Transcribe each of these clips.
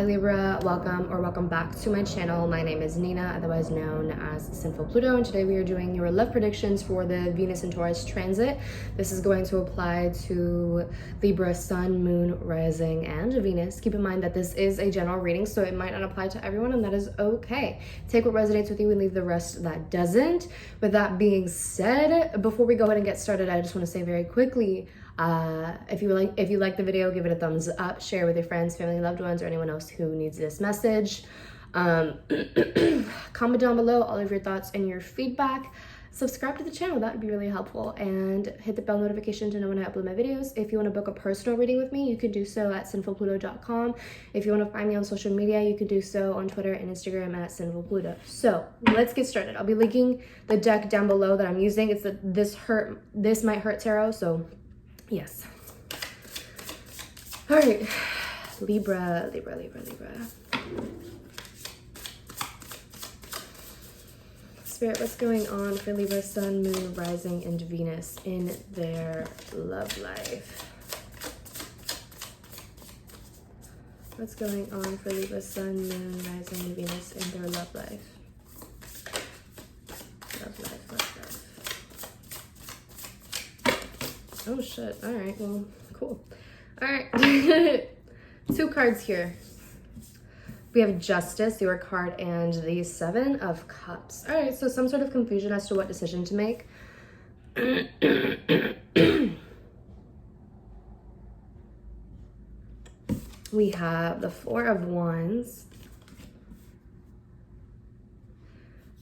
Hi Libra, welcome back to my channel. My name is Nina, otherwise known as Sinfulpluto, and today we are doing your love predictions for the Venus and Taurus transit. This is going to apply to Libra, Sun, Moon, Rising, and Venus. Keep in mind that this is a general reading, so it might not apply to everyone, and that is okay. Take what resonates with you and leave the rest that doesn't. With that being said, before we go ahead and get started, I just want to say very quickly, if you like the video, give it a thumbs up, share with your friends, family, loved ones, or anyone else who needs this message. Comment down below all of your thoughts and your feedback. Subscribe to the channel, that would be really helpful, and hit the bell notification to know when I upload my videos. If you want to book a personal reading with me, you can do so at sinfulpluto.com. If you want to find me on social media, you can do so on Twitter and Instagram at sinfulpluto. So let's get started. I'll be linking the deck down below that I'm using. It's the This Might Hurt Tarot, so yes. All right, Libra. Spirit, what's going on for Libra, Sun, Moon, Rising, and Venus in their love life? What's going on for Libra, Sun, Moon, Rising, and Venus in their love life? Love life. Oh shit, all right, well, cool. All right, two cards here. We have Justice, your card, and the Seven of Cups. All right, so some sort of confusion as to what decision to make. We have the Four of Wands,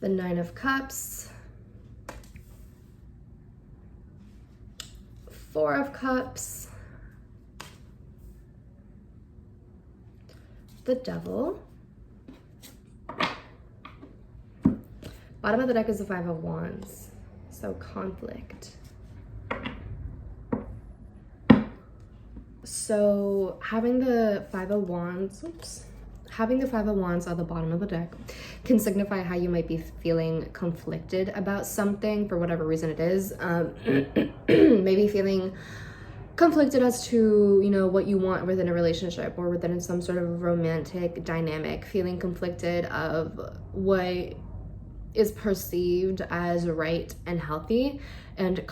the Nine of Cups, Four of Cups, the Devil. Bottom of the deck is the Five of Wands, so conflict. So having the Five of Wands, having the Five of Wands on the bottom of the deck can signify how you might be feeling conflicted about something for whatever reason it is. Maybe feeling conflicted as to, you know, what you want within a relationship or within some sort of romantic dynamic, feeling conflicted of what is perceived as right and healthy and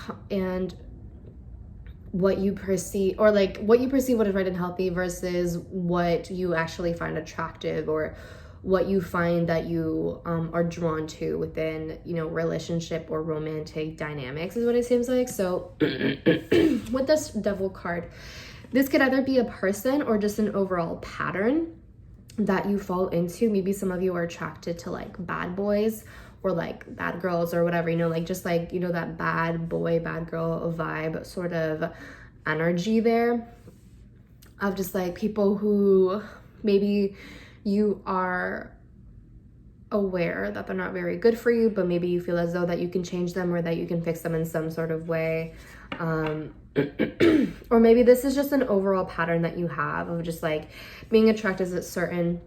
what you perceive, or like what you perceive what is right and healthy versus what you actually find attractive, or what you find that you are drawn to within, you know, relationship or romantic dynamics is what it seems like. So with this Devil card, this could either be a person or just an overall pattern that you fall into. Maybe some of you are attracted to like bad boys or like bad girls or whatever, you know, like just like, you know, that bad boy, bad girl vibe sort of energy there, of just like people who maybe you are aware that they're not very good for you, but maybe you feel as though that you can change them or that you can fix them in some sort of way. Or maybe this is just an overall pattern that you have of just like being attracted to certain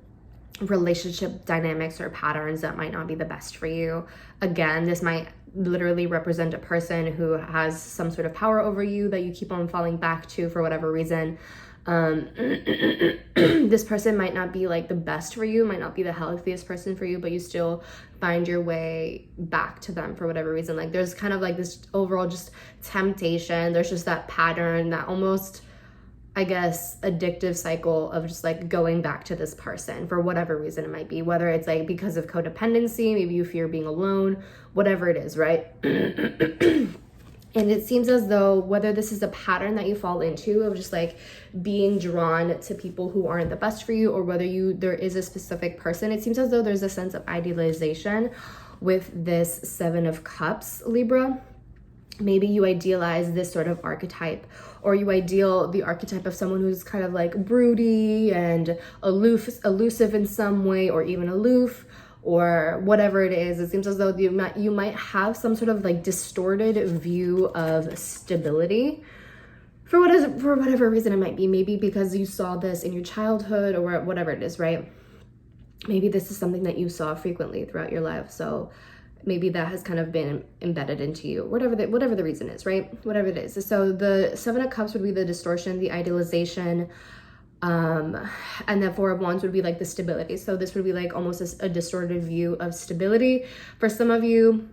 relationship dynamics or patterns that might not be the best for you. Again, this might literally represent a person who has some sort of power over you that you keep on falling back to for whatever reason. This person might not be like the best for you, might not be the healthiest person for you, but you still find your way back to them for whatever reason. Like there's kind of like this overall just temptation. There's just that pattern, that almost, I guess, addictive cycle of just like going back to this person for whatever reason it might be, whether it's like because of codependency, maybe you fear being alone, whatever it is, right? And it seems as though whether this is a pattern that you fall into of just like being drawn to people who aren't the best for you, or whether there is a specific person, it seems as though there's a sense of idealization with this Seven of Cups, Libra. Maybe you idealize this sort of archetype, or you ideal the archetype of someone who's kind of like broody and elusive in some way, or even aloof, or whatever it is. It seems as though you might have some sort of like distorted view of stability for whatever reason it might be. Maybe because you saw this in your childhood or whatever it is, right? Maybe this is something that you saw frequently throughout your life, so maybe that has kind of been embedded into you, whatever the reason is, right? Whatever it is. So the Seven of Cups would be the distortion, the idealization, And the Four of Wands would be like the stability. So this would be like almost a distorted view of stability. For some of you,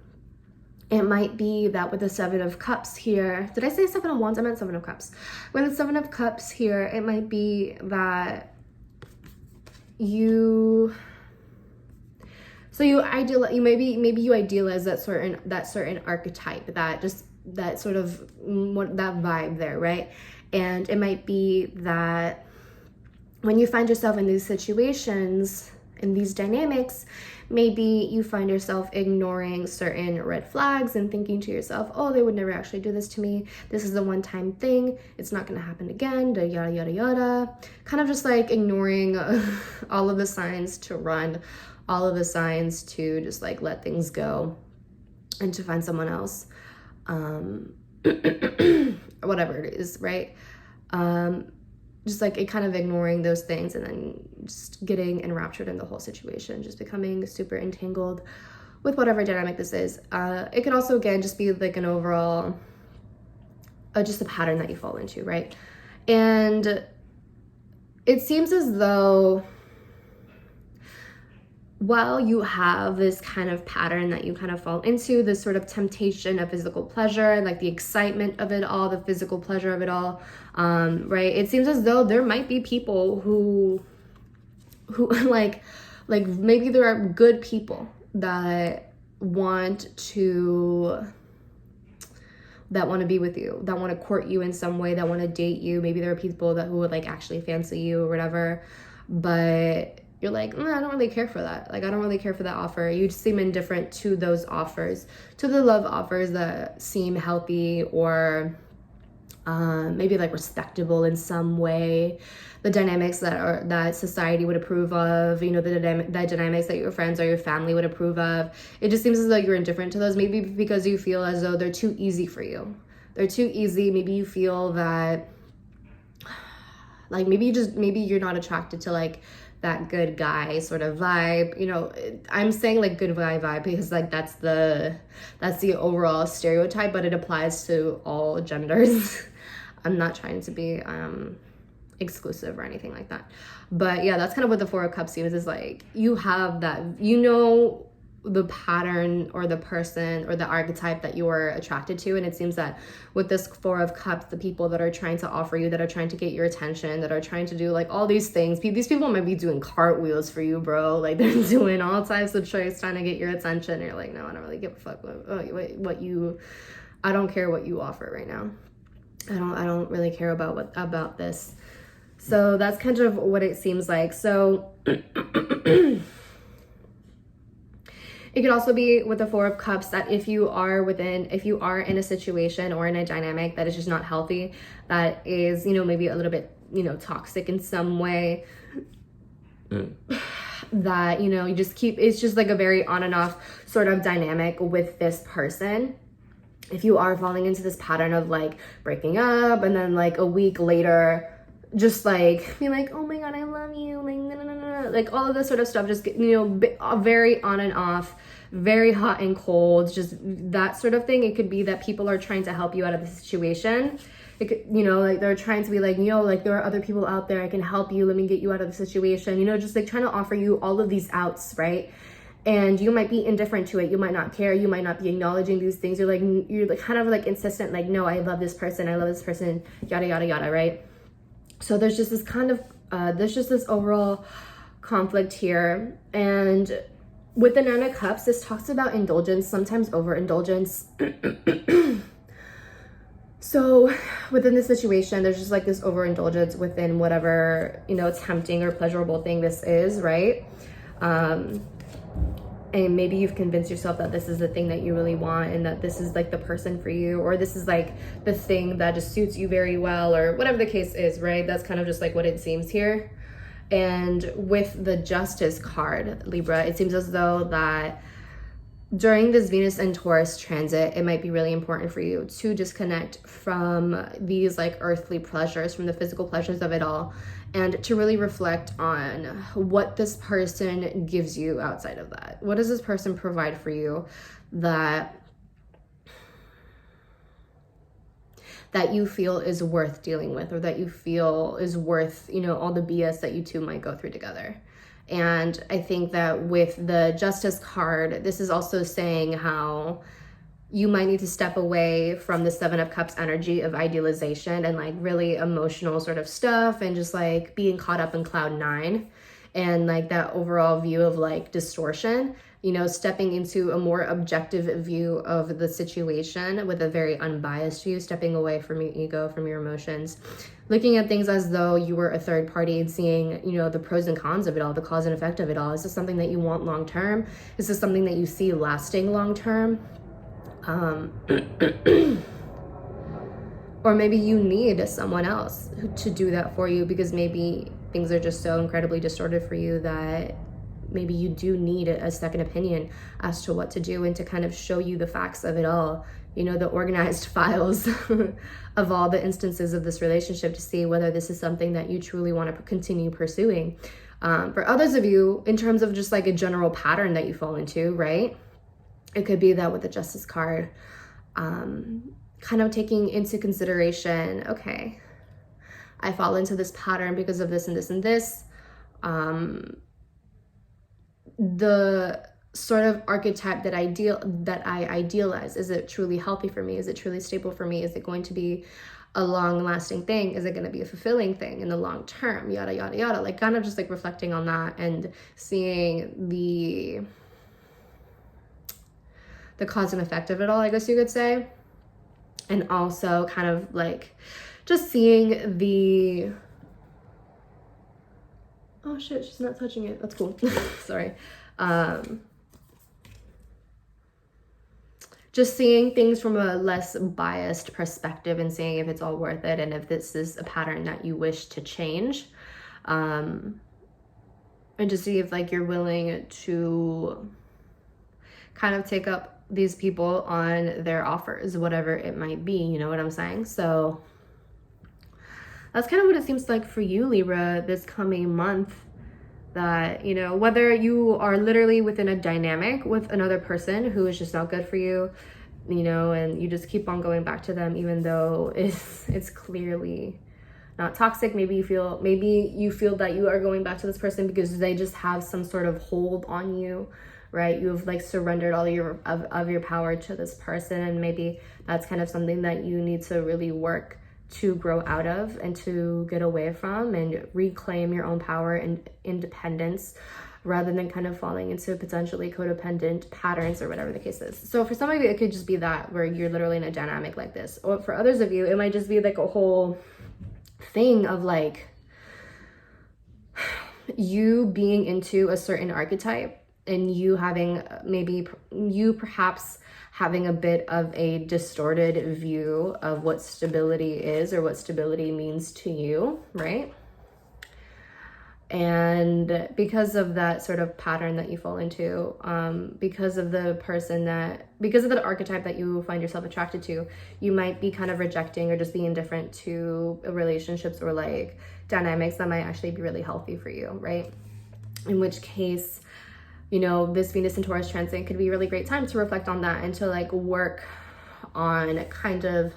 it might be that with the Seven of Cups here, did I say Seven of Wands? I meant Seven of Cups. With the Seven of Cups here, it might be that maybe you idealize that certain archetype, that sort of that vibe there, right? And it might be that when you find yourself in these situations, in these dynamics, maybe you find yourself ignoring certain red flags and thinking to yourself, oh, they would never actually do this to me. This is a one-time thing. It's not going to happen again, yada, yada, yada. Kind of just like ignoring all of the signs to run, all of the signs to just like let things go and to find someone else. Whatever it is, right? Just like it kind of ignoring those things and then just getting enraptured in the whole situation, just becoming super entangled with whatever dynamic this is. It could also, again, just be like an overall, just a pattern that you fall into, right? And it seems as though while you have this kind of pattern that you kind of fall into, this sort of temptation of physical pleasure, like the excitement of it all, the physical pleasure of it all, right? It seems as though there might be people who like maybe there are good people that want to be with you, that want to court you in some way, that want to date you. Maybe there are people who would like actually fancy you or whatever, but you're like, I don't really care for that. Like, I don't really care for that offer. You seem indifferent to those offers, to the love offers that seem healthy or maybe like respectable in some way. The dynamics that society would approve of, the dynamics that your friends or your family would approve of. It just seems as though you're indifferent to those, maybe because you feel as though they're too easy for you. They're too easy. Maybe you feel that, like, maybe you're not attracted to like that good guy sort of vibe. I'm saying like good guy vibe because like that's the overall stereotype, but it applies to all genders. I'm not trying to be exclusive or anything like that, but yeah, that's kind of what the Four of Cups is like. You have that, the pattern or the person or the archetype that you are attracted to. And it seems that with this Four of Cups, the people that are trying to offer you, that are trying to get your attention, that are trying to do like all these things, these people might be doing cartwheels for you, bro. Like they're doing all types of tricks trying to get your attention. And you're like, no, I don't really give a fuck I don't care what you offer right now. I don't really care about this. So that's kind of what it seems like. So it could also be with the Four of Cups that if you are in a situation or in a dynamic that is just not healthy, that is, maybe a little bit, toxic in some way, that, you just it's just like a very on and off sort of dynamic with this person. If you are falling into this pattern of like breaking up and then like a week later, just like be like, oh my god, I love you, like no, no, no, no. Like all of this sort of stuff, just very on and off, very hot and cold, just that sort of thing. It could be that people are trying to help you out of the situation. It could, like they're trying to be like, like there are other people out there, I can help you, let me get you out of the situation, just like trying to offer you all of these outs, right? And you might be indifferent to it. You might not care. You might not be acknowledging these things. You're like kind of like insistent, like, no, I love this person, yada, yada, yada, right? So there's just this kind of, there's just this overall conflict here. And with the Nine of Cups, this talks about indulgence, sometimes overindulgence. So within this situation, there's just like this overindulgence within whatever, tempting or pleasurable thing this is, right? And maybe you've convinced yourself that this is the thing that you really want and that this is like the person for you, or this is like the thing that just suits you very well, or whatever the case is, right? That's kind of just like what it seems here. And with the Justice card, Libra, it seems as though that during this Venus and Taurus transit, it might be really important for you to disconnect from these like earthly pleasures, from the physical pleasures of it all, and to really reflect on what this person gives you outside of that. What does this person provide for you that that you feel is worth dealing with, or that you feel is worth, you know, all the BS that you two might go through together. And I think that with the Justice card, this is also saying how you might need to step away from the Seven of Cups energy of idealization and like really emotional sort of stuff, and just like being caught up in cloud nine and like that overall view of like distortion, you know, stepping into a more objective view of the situation with a very unbiased view, stepping away from your ego, from your emotions, looking at things as though you were a third party and seeing, you know, the pros and cons of it all, the cause and effect of it all. Is this something that you want long term? Is this something that you see lasting long term? Or maybe you need someone else to do that for you, because maybe things are just so incredibly distorted for you that maybe you do need a second opinion as to what to do, and to kind of show you the facts of it all, you know, the organized files of all the instances of this relationship, to see whether this is something that you truly want to continue pursuing. For others of you, in terms of just like a general pattern that you fall into, right? It could be that with the Justice card, kind of taking into consideration, okay, I fall into this pattern because of this and this and this. The sort of archetype that I idealize, is it truly healthy for me? Is it truly stable for me? Is it going to be a long-lasting thing? Is it going to be a fulfilling thing in the long term? Yada, yada, yada. Like kind of just like reflecting on that and seeing the cause and effect of it all, I guess you could say. And also kind of like just seeing the, oh shit, she's not touching it. That's cool. Sorry. Just seeing things from a less biased perspective and seeing if it's all worth it, and if this is a pattern that you wish to change. And to see if like you're willing to kind of take up these people on their offers, whatever it might be, you know what I'm saying? So that's kind of what it seems like for you, Libra, this coming month. That, you know, whether you are literally within a dynamic with another person who is just not good for you, you know, and you just keep on going back to them, even though it's clearly not toxic. Maybe you feel that you are going back to this person because they just have some sort of hold on you, right? You have like surrendered all of your power to this person, and maybe that's kind of something that you need to really work to grow out of and to get away from, and reclaim your own power and independence, rather than kind of falling into potentially codependent patterns or whatever the case is. So for some of you, it could just be that, where you're literally in a dynamic like this. Or for others of you, it might just be like a whole thing of like you being into a certain archetype, and you having perhaps having a bit of a distorted view of what stability is, or what stability means to you, right? And because of that sort of pattern that you fall into, because of the archetype that you find yourself attracted to, you might be kind of rejecting or just being indifferent to relationships or like dynamics that might actually be really healthy for you, right? In which case, you know, this Venus and Taurus transit could be a really great time to reflect on that, and to like work on kind of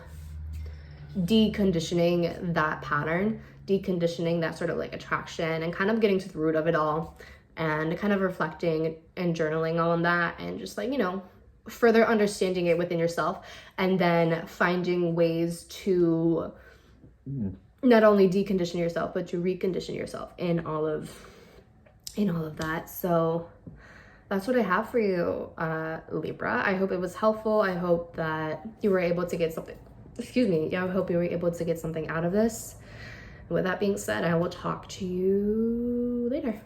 deconditioning that pattern, deconditioning that sort of like attraction, and kind of getting to the root of it all, and kind of reflecting and journaling on that, and just like, you know, further understanding it within yourself, and then finding ways to not only decondition yourself, but to recondition yourself in all of that. So that's what I have for you, Libra. I hope it was helpful. I hope that you were able to get something, I hope you were able to get something out of this. With that being said, I will talk to you later.